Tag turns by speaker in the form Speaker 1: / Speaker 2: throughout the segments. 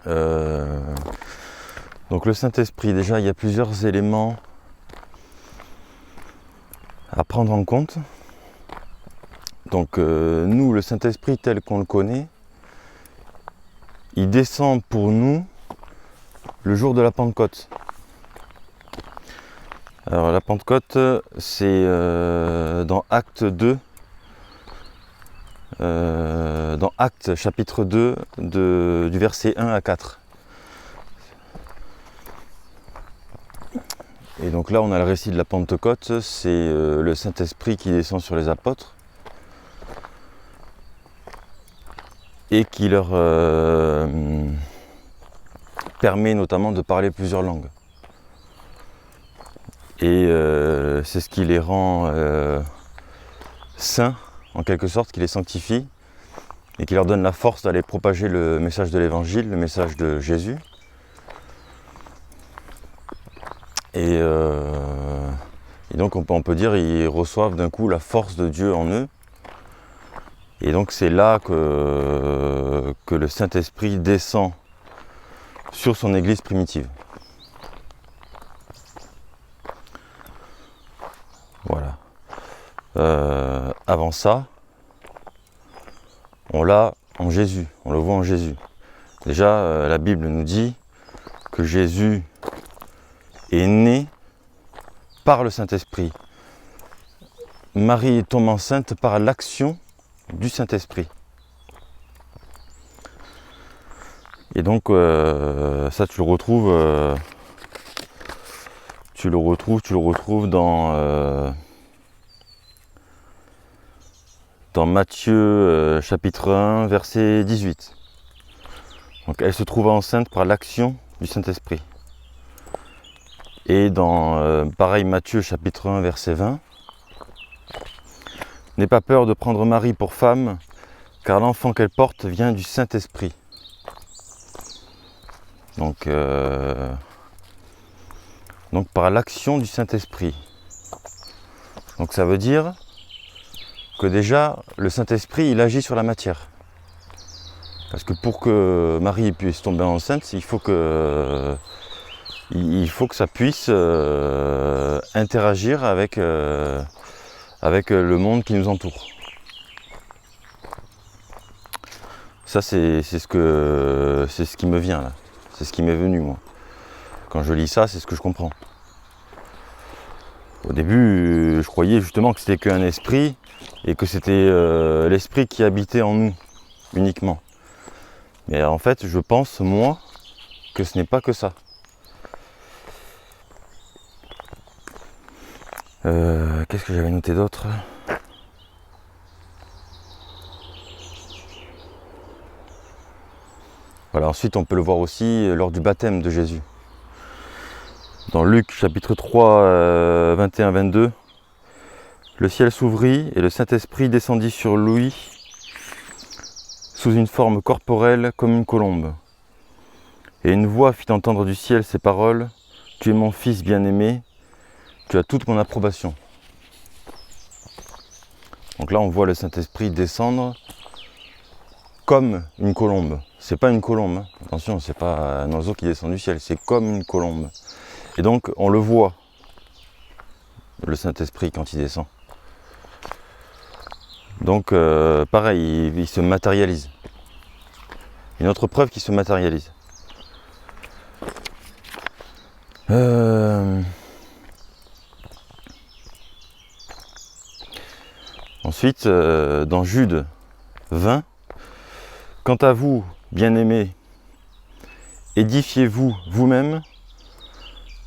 Speaker 1: Donc le Saint-Esprit, déjà il y a plusieurs éléments à prendre en compte. Donc nous, le Saint-Esprit tel qu'on le connaît, il descend pour nous le jour de la Pentecôte. Alors la Pentecôte, c'est dans Acte 2, dans Acte chapitre 2, du verset 1 à 4. Et donc là on a le récit de la Pentecôte, c'est le Saint-Esprit qui descend sur les apôtres et qui leur permet notamment de parler plusieurs langues. Et c'est ce qui les rend saints, en quelque sorte, qui les sanctifie et qui leur donne la force d'aller propager le message de l'Évangile, le message de Jésus. Et donc on peut dire qu'ils reçoivent d'un coup la force de Dieu en eux. Et donc c'est là que le Saint-Esprit descend sur son Église primitive. Voilà. Avant ça, on l'a en Jésus, on le voit en Jésus. Déjà, la Bible nous dit que Jésus est né par le Saint-Esprit. Marie tombe enceinte par l'action du Saint-Esprit. Et donc ça tu le retrouves dans Matthieu chapitre 1 verset 18. Donc elle se trouve enceinte par l'action du Saint-Esprit. Et dans pareil Matthieu chapitre 1 verset 20. N'aie pas peur de prendre Marie pour femme, car l'enfant qu'elle porte vient du Saint-Esprit. Donc par l'action du Saint-Esprit. Donc ça veut dire que déjà le Saint-Esprit il agit sur la matière. Parce que pour que Marie puisse tomber enceinte, il faut que ça puisse interagir avec le monde qui nous entoure. Ça c'est ce qui me vient là. C'est ce qui m'est venu moi. Quand je lis ça, c'est ce que je comprends. Au début, je croyais justement que c'était qu'un esprit et que c'était l'esprit qui habitait en nous uniquement. Mais en fait, je pense, moi, que ce n'est pas que ça. Qu'est-ce que j'avais noté d'autre ? Voilà, ensuite, on peut le voir aussi lors du baptême de Jésus. Dans Luc chapitre 3, 21-22, le ciel s'ouvrit et le Saint-Esprit descendit sur lui sous une forme corporelle comme une colombe. Et une voix fit entendre du ciel ces paroles : « Tu es mon fils bien-aimé, tu as toute mon approbation. » Donc là, on voit le Saint-Esprit descendre comme une colombe. C'est pas une colombe, hein. Attention, c'est pas un oiseau qui descend du ciel, c'est comme une colombe. Et donc, on le voit, le Saint-Esprit, quand il descend. Donc, pareil, il se matérialise. Une autre preuve qu'il se matérialise. Ensuite, dans Jude 20, « Quant à vous, bien-aimés, édifiez-vous vous-même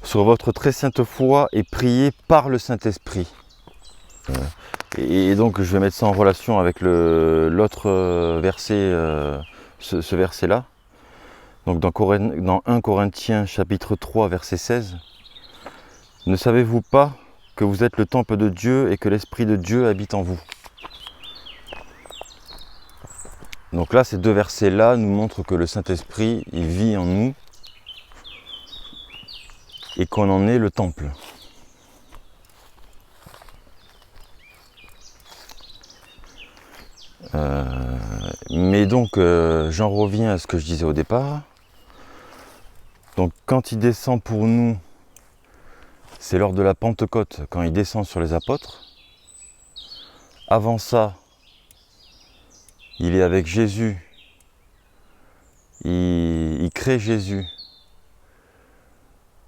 Speaker 1: sur votre très sainte foi et priez par le Saint-Esprit. » Et donc, je vais mettre ça en relation avec l'autre verset, ce verset-là. Donc, dans 1 Corinthiens chapitre 3, verset 16, « Ne savez-vous pas que vous êtes le temple de Dieu et que l'Esprit de Dieu habite en vous ?» Donc là, ces deux versets-là nous montrent que le Saint-Esprit, il vit en nous et qu'on en est le temple. Mais donc, j'en reviens à ce que je disais au départ. Donc quand il descend pour nous, c'est lors de la Pentecôte, quand il descend sur les apôtres. Avant ça, il est avec Jésus, il crée Jésus,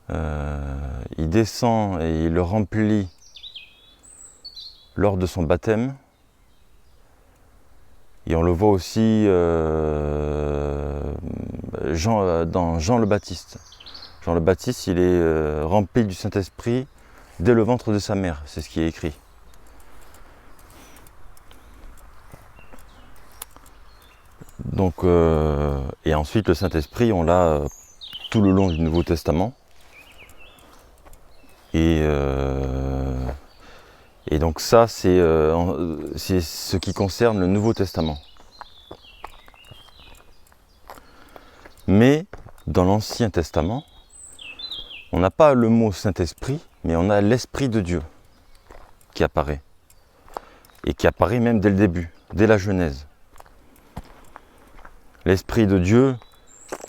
Speaker 1: il descend et il le remplit lors de son baptême. Et on le voit aussi dans Jean le Baptiste. Jean le Baptiste, il est rempli du Saint-Esprit dès le ventre de sa mère, c'est ce qui est écrit. Donc, et ensuite le Saint-Esprit, on l'a tout le long du Nouveau Testament. Et donc ça, c'est ce qui concerne le Nouveau Testament. Mais dans l'Ancien Testament, on n'a pas le mot Saint-Esprit, mais on a l'Esprit de Dieu qui apparaît. Et qui apparaît même dès le début, dès la Genèse. L'Esprit de Dieu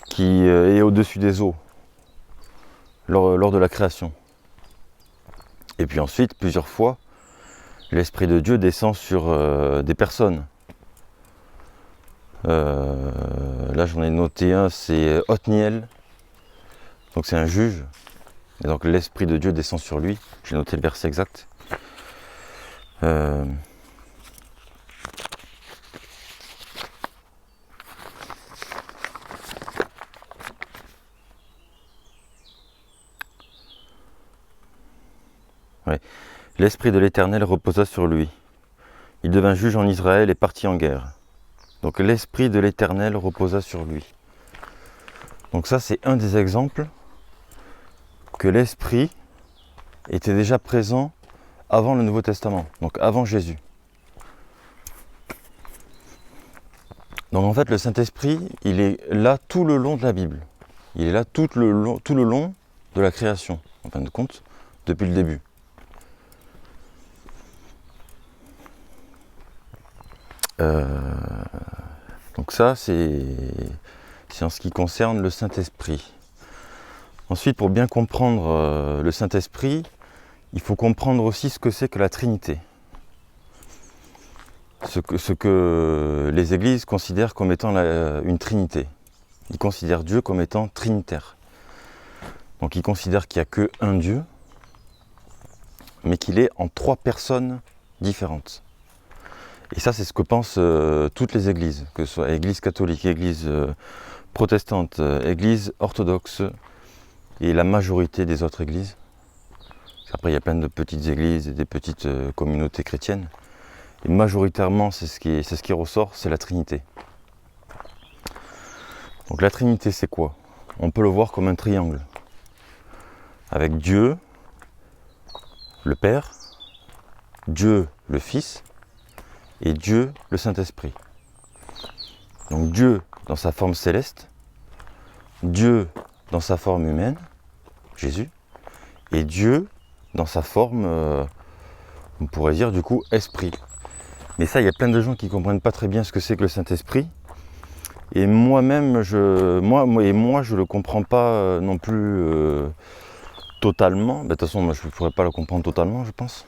Speaker 1: qui est au-dessus des eaux, lors de la création. Et puis ensuite, plusieurs fois, l'Esprit de Dieu descend sur des personnes. Là j'en ai noté un, c'est Othniel, donc c'est un juge, et donc l'Esprit de Dieu descend sur lui, j'ai noté le verset exact. Ouais. L'Esprit de l'Éternel reposa sur lui. Il devint juge en Israël et partit en guerre. Donc l'Esprit de l'Éternel reposa sur lui. Donc ça, c'est un des exemples que l'Esprit était déjà présent avant le Nouveau Testament, donc avant Jésus. Donc en fait, le Saint-Esprit, il est là tout le long de la Bible. Il est là tout le long de la création, en fin de compte, depuis le début. Donc ça, c'est en ce qui concerne le Saint-Esprit. Ensuite, pour bien comprendre le Saint-Esprit, il faut comprendre aussi ce que c'est que la Trinité. Ce que les églises considèrent comme étant une Trinité. Ils considèrent Dieu comme étant trinitaire. Donc ils considèrent qu'il n'y a qu'un Dieu, mais qu'il est en 3 personnes différentes. Et ça, c'est ce que pensent toutes les églises, que ce soit église catholique, église protestante, église orthodoxe et la majorité des autres églises. Après, il y a plein de petites églises et des petites communautés chrétiennes. Et majoritairement, c'est ce qui ressort, c'est la Trinité. Donc la Trinité, c'est quoi? On peut le voir comme un triangle. Avec Dieu, le Père, Dieu, le Fils, et Dieu, le Saint-Esprit. Donc Dieu dans sa forme céleste, Dieu dans sa forme humaine, Jésus, et Dieu dans sa forme, on pourrait dire du coup, esprit. Mais ça, il y a plein de gens qui ne comprennent pas très bien ce que c'est que le Saint-Esprit. Et moi-même, je le comprends pas non plus totalement. De toute façon, moi, je ne pourrais pas le comprendre totalement, je pense.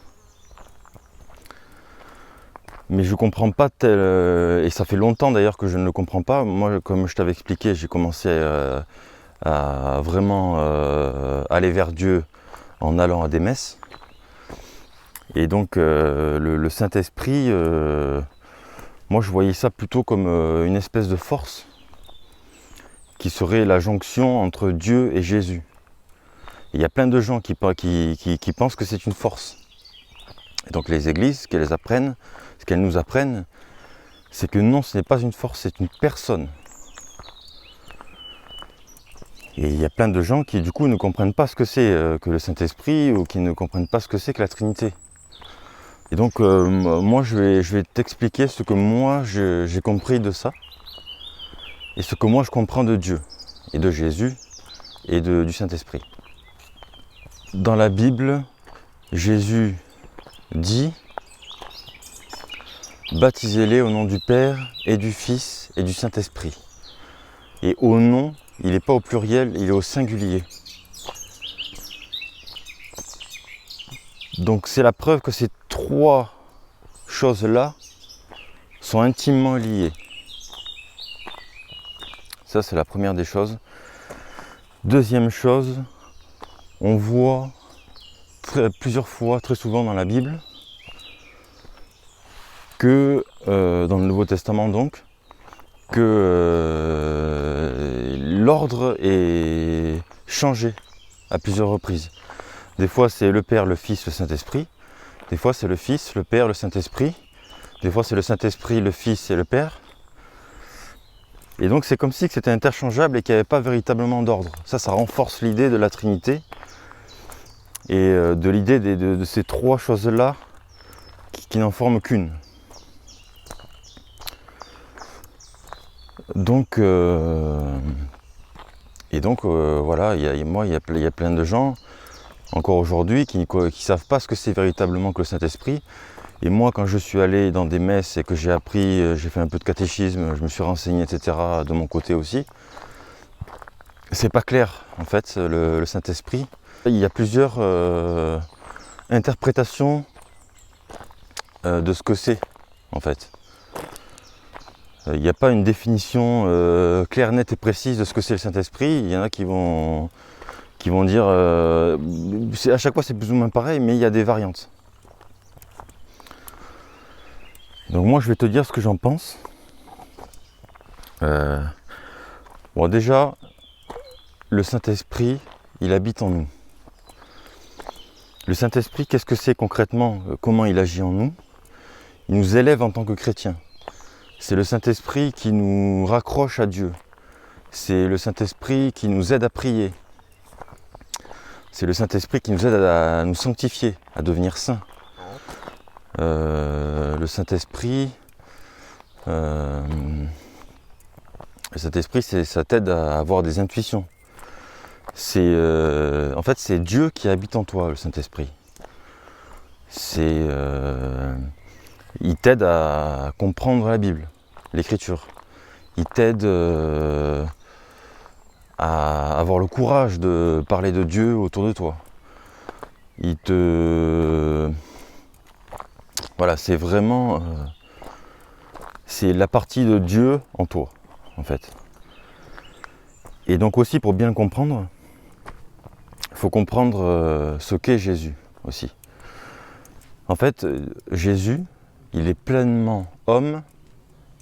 Speaker 1: Mais je ne comprends pas et ça fait longtemps d'ailleurs que je ne le comprends pas. Moi, comme je t'avais expliqué, j'ai commencé à vraiment aller vers Dieu en allant à des messes. Et donc le Saint-Esprit, moi je voyais ça plutôt comme une espèce de force qui serait la jonction entre Dieu et Jésus. Il y a plein de gens qui pensent que c'est une force. Et donc les églises, ce qu'elles nous apprennent, c'est que non, ce n'est pas une force, c'est une personne. Et il y a plein de gens qui du coup ne comprennent pas ce que c'est que le Saint-Esprit ou qui ne comprennent pas ce que c'est que la Trinité. Et donc moi je vais t'expliquer ce que moi j'ai compris de ça et ce que moi je comprends de Dieu et de Jésus et du Saint-Esprit. Dans la Bible, Jésus dit « Baptisez-les au nom du Père et du Fils et du Saint-Esprit » et au nom il n'est pas au pluriel, il est au singulier. Donc c'est la preuve que ces trois choses-là sont intimement liées. Ça, c'est la première des choses. Deuxième chose, on voit plusieurs fois, très souvent dans la Bible, que, dans le Nouveau Testament donc, que l'ordre est changé à plusieurs reprises. Des fois c'est le Père, le Fils, le Saint-Esprit. Des fois c'est le Fils, le Père, le Saint-Esprit. Des fois c'est le Saint-Esprit, le Fils et le Père. Et donc c'est comme si c'était interchangeable et qu'il n'y avait pas véritablement d'ordre. Ça renforce l'idée de la Trinité et de l'idée de ces trois choses-là qui n'en forment qu'une. Donc, voilà, il y a plein de gens, encore aujourd'hui, qui ne savent pas ce que c'est véritablement que le Saint-Esprit. Et moi, quand je suis allé dans des messes et que j'ai appris, j'ai fait un peu de catéchisme, je me suis renseigné, etc., de mon côté aussi, c'est pas clair, en fait, le Saint-Esprit. Il y a plusieurs interprétations de ce que c'est, en fait. Il n'y a pas une définition claire, nette et précise de ce que c'est le Saint-Esprit. Il y en a qui vont dire, à chaque fois c'est plus ou moins pareil, mais il y a des variantes. Donc moi je vais te dire ce que j'en pense. Bon, déjà, le Saint-Esprit, il habite en nous. Le Saint-Esprit, qu'est-ce que c'est concrètement? Comment il agit en nous? Il nous élève en tant que chrétiens. C'est le Saint-Esprit qui nous raccroche à Dieu. C'est le Saint-Esprit qui nous aide à prier. C'est le Saint-Esprit qui nous aide à nous sanctifier, à devenir saints. Le Saint-Esprit, ça t'aide à avoir des intuitions. En fait, c'est Dieu qui habite en toi, le Saint-Esprit. Il t'aide à comprendre la Bible, l'Écriture. Il t'aide à avoir le courage de parler de Dieu autour de toi. Voilà, c'est vraiment... c'est la partie de Dieu en toi, en fait. Et donc aussi, pour bien le comprendre, il faut comprendre ce qu'est Jésus aussi. En fait, Jésus, il est pleinement homme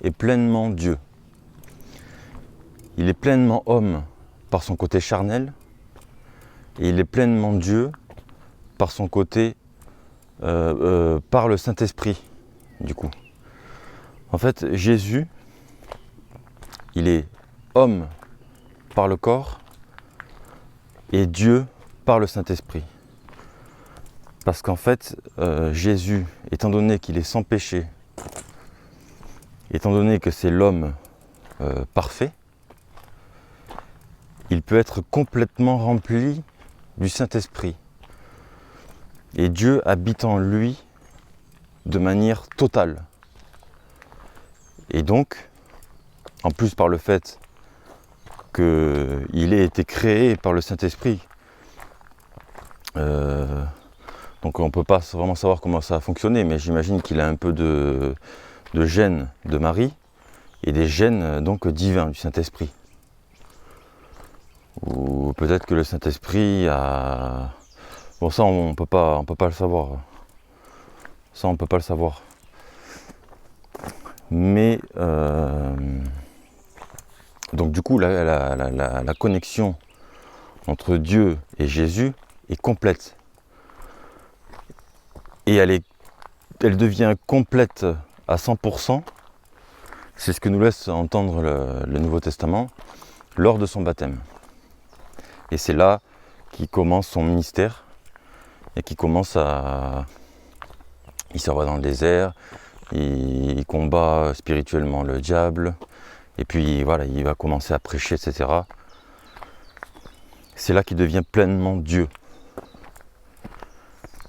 Speaker 1: et pleinement Dieu. Il est pleinement homme par son côté charnel et il est pleinement Dieu par son côté, par le Saint-Esprit, du coup. En fait, Jésus, il est homme par le corps et Dieu par le Saint-Esprit. Parce qu'en fait, Jésus, étant donné qu'il est sans péché, étant donné que c'est l'homme parfait, il peut être complètement rempli du Saint-Esprit. Et Dieu habite en lui de manière totale. Et donc, en plus par le fait qu'il ait été créé par le Saint-Esprit, donc on ne peut pas vraiment savoir comment ça a fonctionné, mais j'imagine qu'il a un peu de gènes de Marie et des gènes donc divins du Saint-Esprit. Ou peut-être que le Saint-Esprit a... Bon, ça on peut pas le savoir. Ça on peut pas le savoir. Mais donc du coup la connexion entre Dieu et Jésus est complète. Et elle devient complète à 100%. C'est ce que nous laisse entendre le Nouveau Testament lors de son baptême. Et c'est là qu'il commence son ministère et qu'il commence il se va dans le désert, il combat spirituellement le diable, et puis voilà, il va commencer à prêcher, etc. C'est là qu'il devient pleinement Dieu.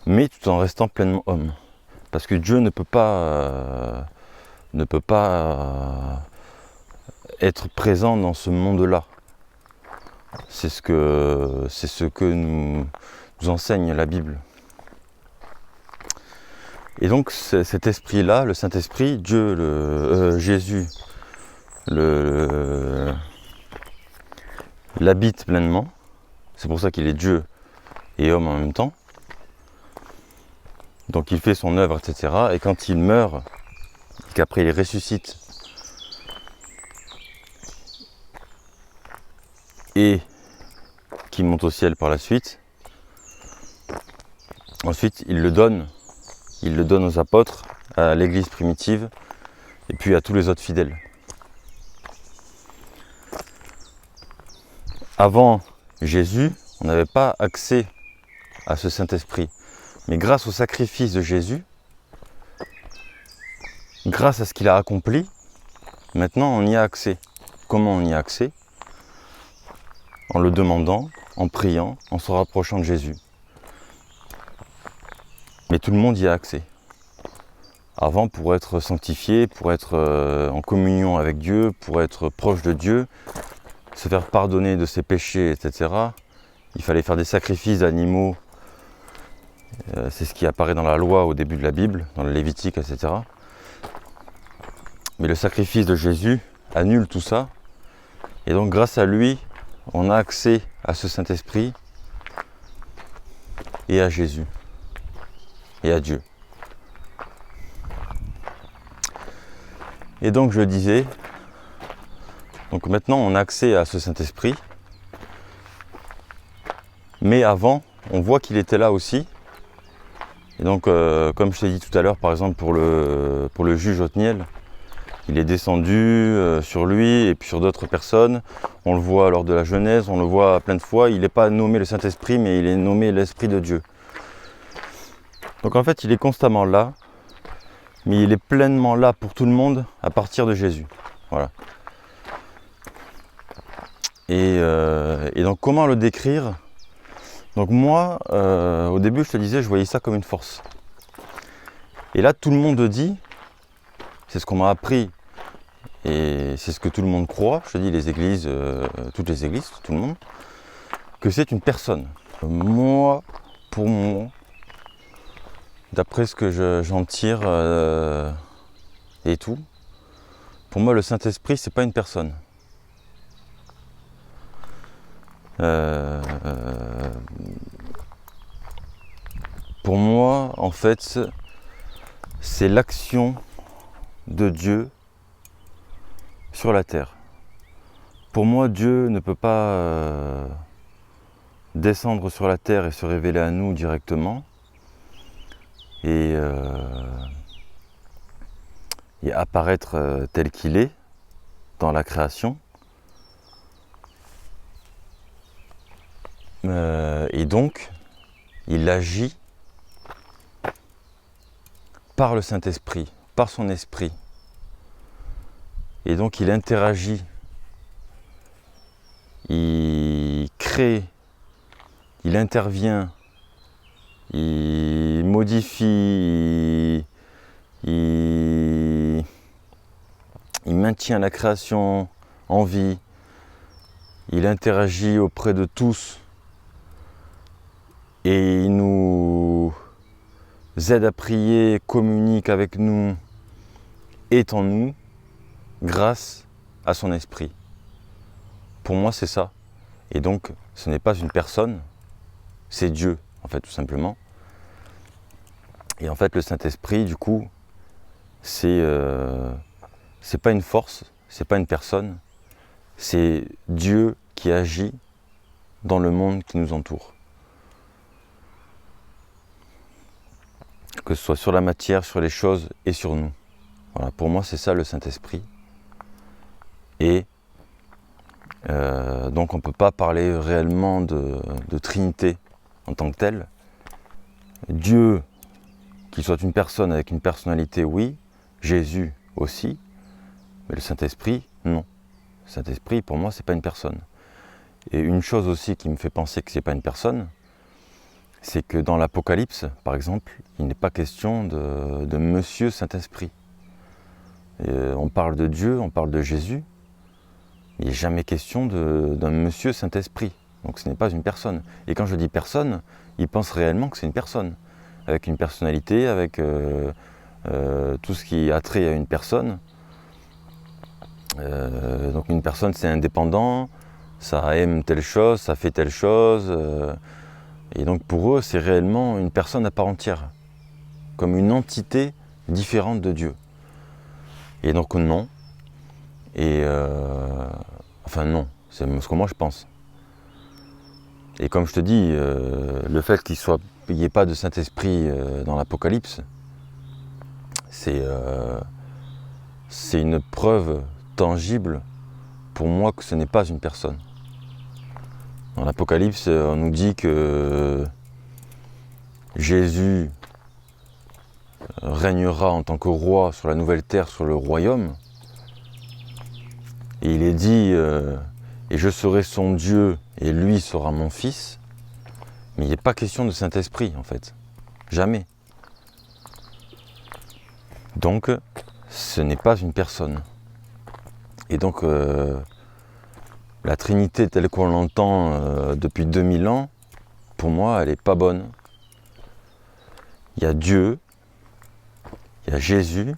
Speaker 1: Mais tout en restant pleinement homme. Parce que Dieu ne peut pas être présent dans ce monde-là. C'est ce que nous enseigne la Bible. Et donc cet esprit-là, le Saint-Esprit, Jésus, l'habite pleinement. C'est pour ça qu'il est Dieu et homme en même temps. Donc il fait son œuvre, etc. Et quand il meurt, qu'après il ressuscite, et qu'il monte au ciel par la suite, ensuite il le donne aux apôtres, à l'église primitive, et puis à tous les autres fidèles. Avant Jésus, on n'avait pas accès à ce Saint-Esprit. Mais grâce au sacrifice de Jésus, grâce à ce qu'il a accompli, maintenant on y a accès. Comment on y a accès? En le demandant, en priant, en se rapprochant de Jésus. Mais tout le monde y a accès. Avant, pour être sanctifié, pour être en communion avec Dieu, pour être proche de Dieu, se faire pardonner de ses péchés, etc., il fallait faire des sacrifices d'animaux. C'est ce qui apparaît dans la loi au début de la Bible, dans le Lévitique, etc. Mais le sacrifice de Jésus annule tout ça. Et donc grâce à lui, on a accès à ce Saint-Esprit et à Jésus et à Dieu. Et donc je disais, donc maintenant on a accès à ce Saint-Esprit, mais avant, on voit qu'il était là aussi. Et donc, comme je t'ai dit tout à l'heure, par exemple pour le juge Othniel, il est descendu sur lui et puis sur d'autres personnes. On le voit lors de la Genèse, on le voit plein de fois. Il n'est pas nommé le Saint-Esprit, mais il est nommé l'Esprit de Dieu. Donc en fait, il est constamment là, mais il est pleinement là pour tout le monde à partir de Jésus. Voilà. Et donc comment le décrire? Donc moi, au début, je te disais, je voyais ça comme une force. Et là, tout le monde dit, c'est ce qu'on m'a appris, et c'est ce que tout le monde croit, je te dis, les églises, toutes les églises, tout le monde, que c'est une personne. Moi, pour moi, d'après ce que j'en tire et tout, pour moi, le Saint-Esprit, c'est pas une personne. Pour moi, en fait, c'est l'action de Dieu sur la terre. Pour moi, Dieu ne peut pas descendre sur la terre et se révéler à nous directement et apparaître tel qu'il est dans la création. Et donc, il agit par le Saint-Esprit, par son esprit. Et donc il interagit, il crée, il intervient, il modifie, il maintient la création en vie, il interagit auprès de tous et il nous aide à prier, communique avec nous, est en nous, grâce à son esprit. Pour moi, c'est ça. Et donc, ce n'est pas une personne, c'est Dieu, en fait, tout simplement. Et en fait, le Saint-Esprit, du coup, c'est pas une force, c'est pas une personne, c'est Dieu qui agit dans le monde qui nous entoure. Que ce soit sur la matière, sur les choses et sur nous. Voilà, pour moi, c'est ça le Saint-Esprit. Et donc on ne peut pas parler réellement de Trinité en tant que telle. Dieu, qu'il soit une personne avec une personnalité, oui. Jésus aussi. Mais le Saint-Esprit, non. Le Saint-Esprit, pour moi, c'est pas une personne. Et une chose aussi qui me fait penser que c'est pas une personne, c'est que dans l'Apocalypse, par exemple, il n'est pas question de Monsieur Saint-Esprit. On parle de Dieu, on parle de Jésus, Il n'est jamais question d'un monsieur Saint-Esprit. Donc ce n'est pas une personne. Et quand je dis personne, il pense réellement que c'est une personne. Avec une personnalité, avec tout ce qui a trait à une personne. Donc une personne, c'est indépendant, ça aime telle chose, ça fait telle chose. Et donc pour eux, c'est réellement une personne à part entière. Comme une entité différente de Dieu. Et donc non. Et enfin non, c'est ce que moi je pense. Et comme je te dis, le fait qu'il n'y ait pas de Saint-Esprit dans l'Apocalypse, c'est une preuve tangible pour moi que ce n'est pas une personne. Dans l'Apocalypse, on nous dit que Jésus régnera en tant que roi sur la nouvelle terre, sur le royaume. Et il est dit, et je serai son Dieu, et lui sera mon fils. Mais il n'est pas question de Saint-Esprit, en fait. Jamais. Donc, ce n'est pas une personne. Et donc, la Trinité telle qu'on l'entend depuis 2000 ans, pour moi, elle n'est pas bonne. Il y a Dieu, il y a Jésus,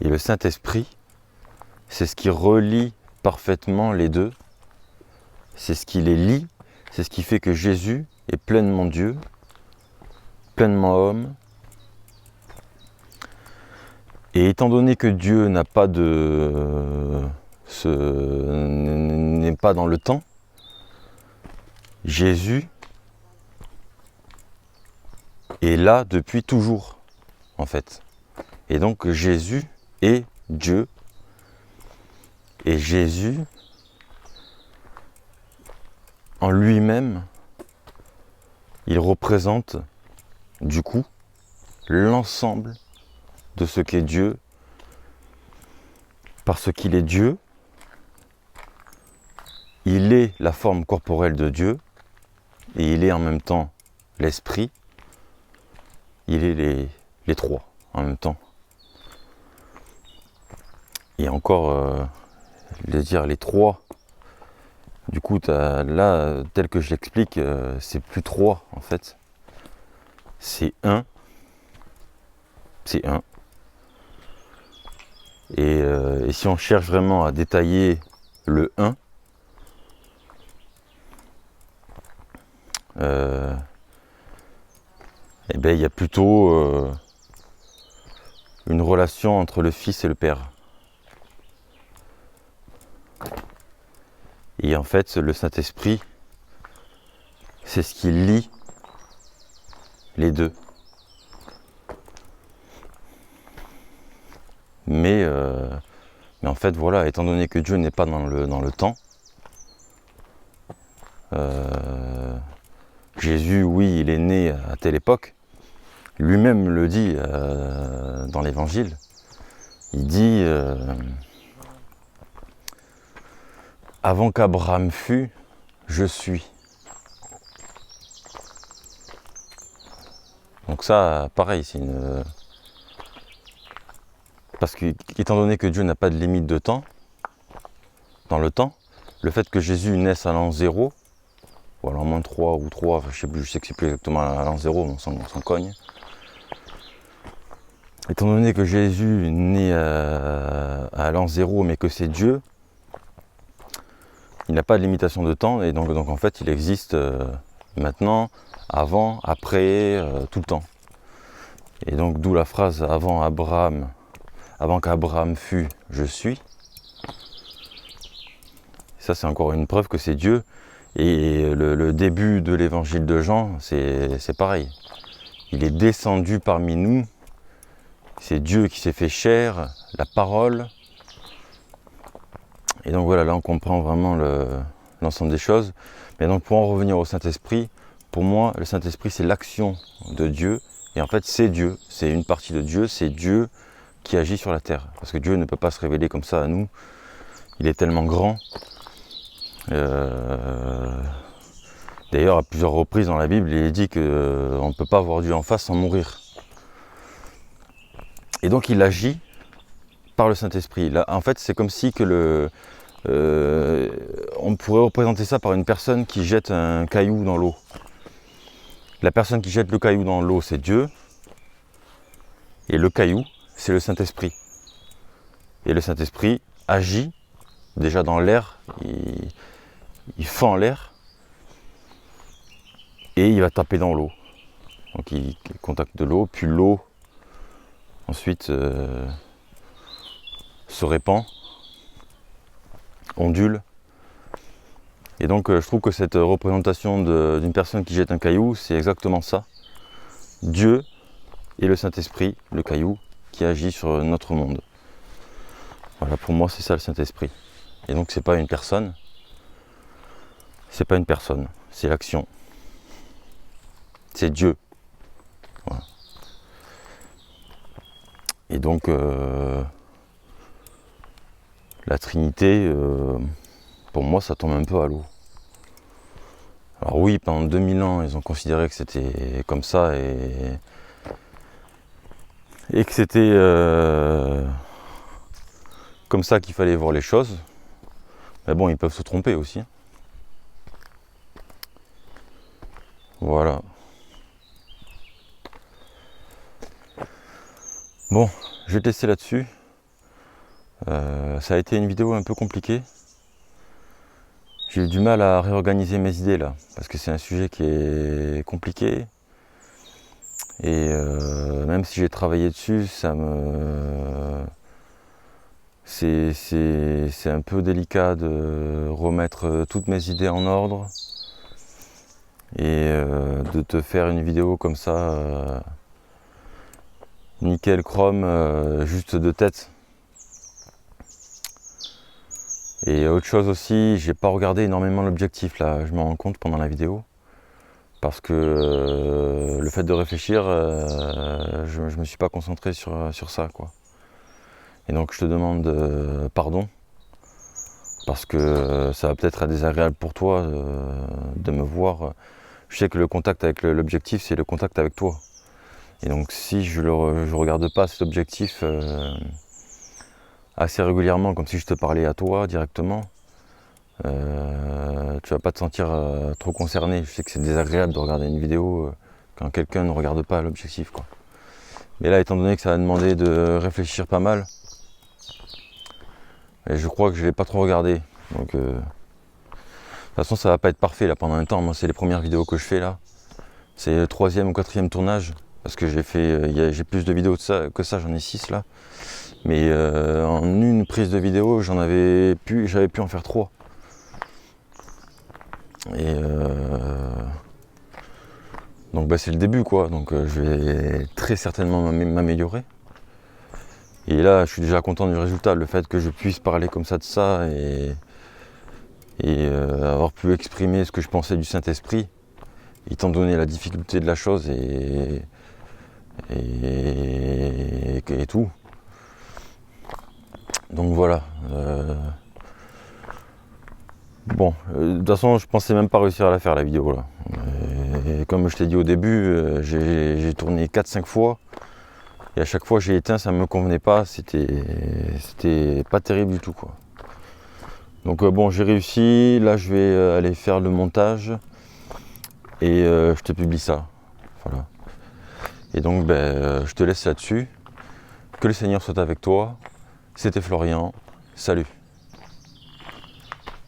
Speaker 1: et le Saint-Esprit, c'est ce qui relie parfaitement les deux. C'est ce qui les lie, c'est ce qui fait que Jésus est pleinement Dieu, pleinement homme. Et étant donné que Dieu n'a pas n'est pas dans le temps, Jésus est là depuis toujours, en fait. Et donc Jésus est Dieu. Et Jésus, en lui-même, il représente, du coup, l'ensemble de ce qu'est Dieu, parce qu'il est Dieu, il est la forme corporelle de Dieu, et il est en même temps l'esprit, il est les trois en même temps. Et encore, dire les trois, du coup là, tel que je l'explique, c'est plus trois en fait, c'est un. C'est un. Et si on cherche vraiment à détailler le 1, eh bien, il y a plutôt une relation entre le Fils et le Père. Et en fait, le Saint-Esprit, c'est ce qui lie les deux. Mais en fait, voilà, étant donné que Dieu n'est pas dans le temps, Jésus, oui, il est né à telle époque, lui-même le dit dans l'Évangile, il dit « Avant qu'Abraham fût, je suis ». Donc ça, pareil, c'est une... Parce qu'étant donné que Dieu n'a pas de limite de temps, dans le temps, le fait que Jésus naisse à l'an 0, ou à l'an moins 3 ou 3, je sais que c'est plus exactement à l'an 0, mais on s'en cogne. Étant donné que Jésus naît à l'an 0, mais que c'est Dieu, il n'a pas de limitation de temps, et donc en fait il existe maintenant, avant, après, tout le temps. Et donc d'où la phrase « avant qu'Abraham fût, je suis ». Ça c'est encore une preuve que c'est Dieu. Et le début de l'évangile de Jean, c'est pareil. Il est descendu parmi nous. C'est Dieu qui s'est fait chair, la parole. Et donc voilà, là on comprend vraiment l'ensemble des choses. Mais donc pour en revenir au Saint-Esprit, pour moi, le Saint-Esprit c'est l'action de Dieu. Et en fait c'est Dieu, c'est une partie de Dieu, c'est Dieu qui agit sur la terre. Parce que Dieu ne peut pas se révéler comme ça à nous. Il est tellement grand. D'ailleurs, à plusieurs reprises dans la Bible, il est dit qu'on ne peut pas voir Dieu en face sans mourir. Et donc il agit par le Saint-Esprit. Là, en fait, c'est comme si que On pourrait représenter ça par une personne qui jette un caillou dans l'eau. La personne qui jette le caillou dans l'eau, c'est Dieu. Et le caillou, c'est le Saint-Esprit. Et le Saint-Esprit agit déjà dans l'air, il fend l'air et il va taper dans l'eau. Donc il contacte de l'eau, puis l'eau ensuite se répand, ondule. Et donc je trouve que cette représentation d'une personne qui jette un caillou, c'est exactement ça. Dieu et le Saint-Esprit, le caillou, qui agit sur notre monde. Voilà, pour moi c'est ça le Saint-Esprit. Et donc c'est pas une personne, c'est l'action. C'est Dieu. Voilà. Et donc la Trinité, pour moi ça tombe un peu à l'eau. Alors oui, pendant 2000 ans, ils ont considéré que c'était comme ça et que c'était comme ça qu'il fallait voir les choses. Mais bon, ils peuvent se tromper aussi. Voilà. Bon, je vais te laisser là-dessus. Ça a été une vidéo un peu compliquée. J'ai eu du mal à réorganiser mes idées là, parce que c'est un sujet qui est compliqué. Et même si j'ai travaillé dessus, c'est un peu délicat de remettre toutes mes idées en ordre et de te faire une vidéo comme ça, nickel chrome, juste de tête. Et autre chose aussi, j'ai pas regardé énormément l'objectif là, je m'en rends compte pendant la vidéo. Parce que le fait de réfléchir, je me suis pas concentré sur ça, quoi. Et donc je te demande pardon, parce que ça va peut-être être désagréable pour toi de me voir. Je sais que le contact avec l'objectif, c'est le contact avec toi. Et donc si je regarde pas cet objectif assez régulièrement, comme si je te parlais à toi directement, tu vas pas te sentir trop concerné. Je sais que c'est désagréable de regarder une vidéo quand quelqu'un ne regarde pas l'objectif, quoi. Mais là, étant donné que ça va demander de réfléchir pas mal, et je crois que je vais pas trop regarder. Donc, de toute façon, ça va pas être parfait là pendant un temps. Moi, c'est les premières vidéos que je fais là. C'est le 3e ou 4e tournage, parce que j'ai plus de vidéos que ça, j'en ai 6 là. Mais en une prise de vidéo, j'avais pu en faire 3. Et donc bah, c'est le début, quoi. Donc je vais très certainement m'améliorer. Et là, je suis déjà content du résultat. Le fait que je puisse parler comme ça de ça et avoir pu exprimer ce que je pensais du Saint-Esprit, étant donné la difficulté de la chose et tout. Donc voilà. Bon, de toute façon, je pensais même pas réussir à la faire la vidéo là. Et comme je t'ai dit au début, j'ai tourné 4-5 fois. Et à chaque fois j'ai éteint, ça me convenait pas, c'était pas terrible du tout, quoi. Donc bon, j'ai réussi, là je vais aller faire le montage et je te publie ça. Voilà. Et donc je te laisse là-dessus. Que le Seigneur soit avec toi. C'était Florian. Salut.